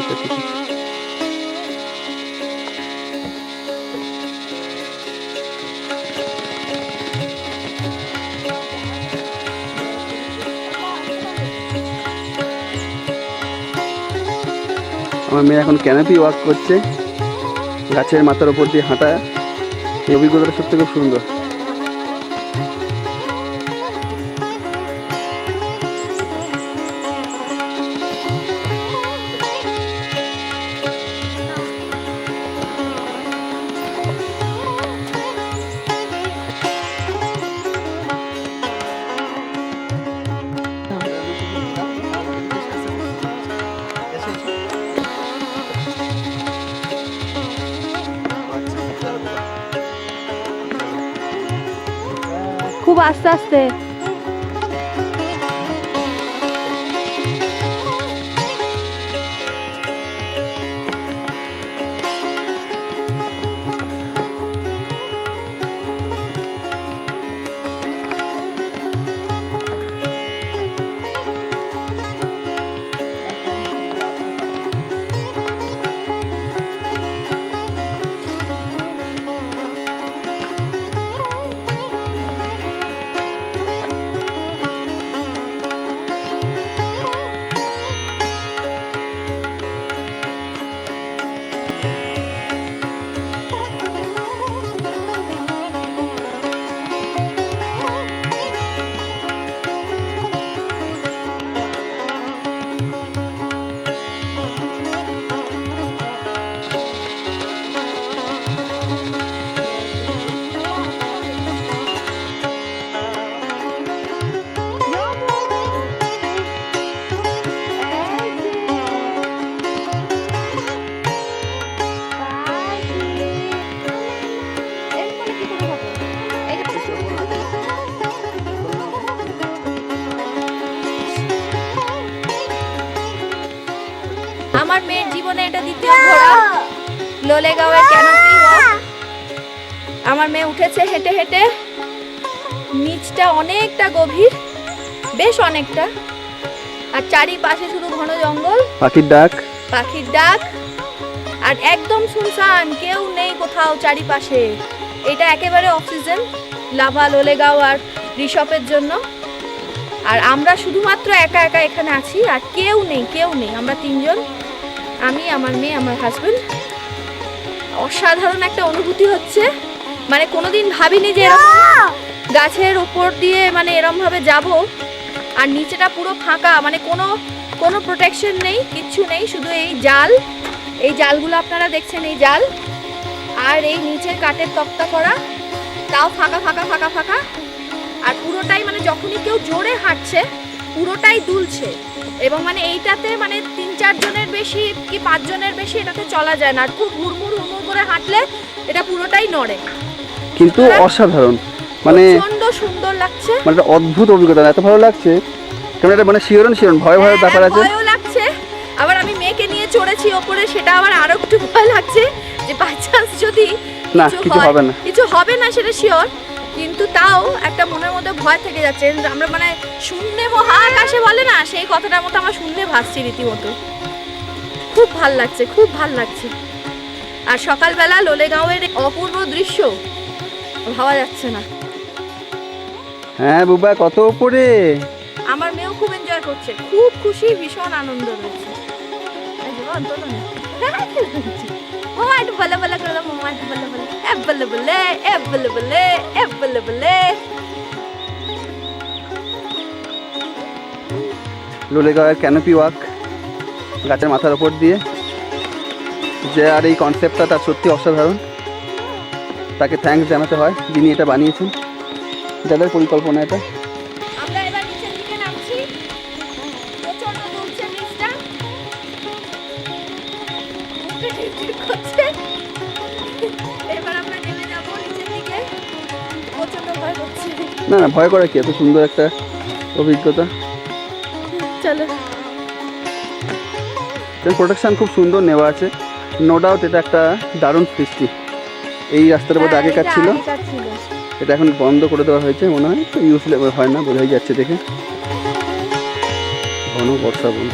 আচ্ছা ঠিক আছে। আমার মেয়ে এখন ক্যানোপি ওয়াক করছে, গাছের মাথার ওপর দিয়ে হাঁটা। এই অভিজ্ঞতাটা সত্যি খুব সুন্দর। খুব আস্তে আস্তে। আমার মেয়ের জীবনে এটা দ্বিতীয় ঘোরা, লোলেগাঁওয়ের ক্যানোপি ওয়াক। আমার মেয়ে উঠেছে হেঁটে হেঁটে। নিচটা অনেকটা গভীর, বেশ অনেকটা, আর চারিপাশে শুধু ঘন জঙ্গল, পাখির ডাক, পাখির ডাক, আর একদম শুনশান, কেউ নেই কোথাও চারিপাশে। এটা একেবারে অক্সিজেন লাভা, লোলেগাঁও আর ঋষভের জন্য। আর আমরা শুধুমাত্র একা একা এখানে আছি, আর কেউ নেই, কেউ নেই। আমরা তিনজন, আমি, আমার মেয়ে, আমার হাজবেন্ড। অসাধারণ একটা অনুভূতি হচ্ছে। মানে কোনোদিন ভাবিনি যে এরকম গাছের উপর দিয়ে মানে এরকম ভাবে যাব। আর নিচেটা পুরো ফাঁকা, মানে কোনো প্রোটেকশন নেই, কিচ্ছু নেই, শুধু এই জাল, এই জালগুলো আপনারা দেখছেন, এই জাল, আর এই নিচের কাঠের তক্তা করা, তাও ফাঁকা ফাঁকা ফাঁকা ফাঁকা। আর পুরোটাই মানে যখনই কেউ জোরে হাঁটছে পুরোটাই দুলছে। এবং মানে এইটাতে মানে 3-4 জনের বেশি কি 5 জনের বেশি এটাতে চলা যায় না। আর খুব হুড়মুড় করে হাঁটলে এটা পুরোটাই নড়ে। কিন্তু অসাধারণ, মানে প্রচন্ড সুন্দর লাগছে, মানে একটা অদ্ভুত অভিজ্ঞতা। এত ভালো লাগছে, কেমন একটা মানে শিহরণ ভয় ভয় ব্যাপার আছে। ভয়ও লাগছে। আবার আমি মেয়েকে নিয়ে চড়েছি ওপরে, সেটা আবার আরো একটু ভয় লাগছে যে বাই চান্স যদি না কিছু হবে না, কিছু হবে না সেটা শিওর, কিন্তু তাও একটা মনের মধ্যে ভয় থেকে যাচ্ছে। আমরা মানে শূন্যে মহাকাশে বলে না, সেই কথাটার মতো আমরা শূন্যে ভাসছি রীতিমতো। খুব ভাল লাগছে, খুব ভাল লাগছে। আর সকালবেলা লোলেগাঁওয়ের অপূর্ব দৃশ্য ভাবা যাচ্ছে না। হ্যাঁ বুবা, কত উপরে। আমার মেয়েও খুব এনজয় করছে, খুব খুশি, ভীষণ আনন্দ রয়েছে। মামা একটু বলে বলে করে দাও, মামা একটু বলে বলে, এ বলে বলে, এ বলে বলে, এ বলে বলে। লোলেগাঁওয়ের ক্যানোপি ওয়াক, গাছের মাথার ওপর দিয়ে যে, আর এই কনসেপ্টটা তার সত্যি অসাধারণ। তাকে থ্যাঙ্কস জানাতে হয় যিনি এটা বানিয়েছেন, যাদের পরিকল্পনা এটা। আমরা এবার নিচের দিকে নামছি, প্রচন্ড দুলছে নিচটা, এবার আমরা নেমে যাবো নিচের দিকে। প্রচন্ড ভয় করছে। না না, ভয় করে কি, এত সুন্দর একটা অভিজ্ঞতা। চলো, প্রোটেকশন খুব সুন্দর নেওয়া আছে, নো ডাউট। এটা একটা দারুণ সৃষ্টি। এই রাস্তার মধ্যে আগেকার ছিল, এটা এখন বন্ধ করে দেওয়া হয়েছে মনে হয়, তো ইউজ হয় না, বোঝাই যাচ্ছে দেখে। ঘন বর্ষা বন।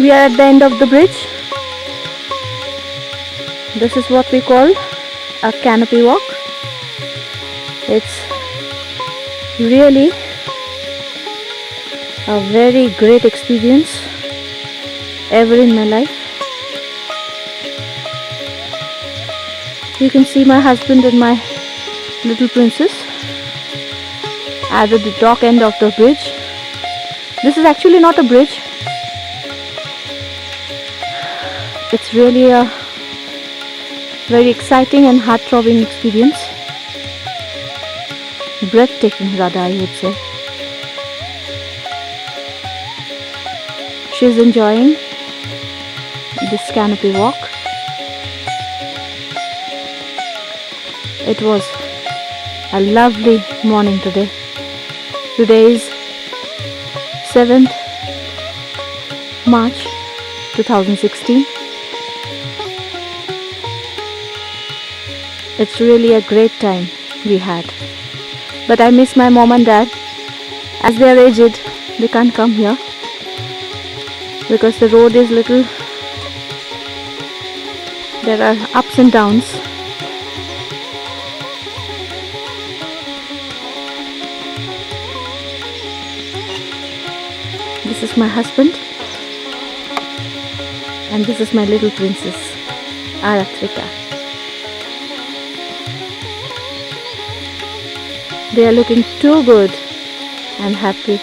We are at the end of the bridge. This is what we call a canopy walk. It's really a very great experience ever in my life. You can see my husband and my little princess at the dock end of the bridge. This is actually not a bridge. It's really a very exciting and heart-throbbing experience. Breathtaking, rather, I would say. She's enjoying this canopy walk. It was a lovely morning today. Today is 7th March 2016. It's really a great time we had. But I miss my mom and dad. As they are aged, they can't come here because the road is little, there are ups and downs. This is my husband and this is my little princess, Aratrika. They are looking too good and happy.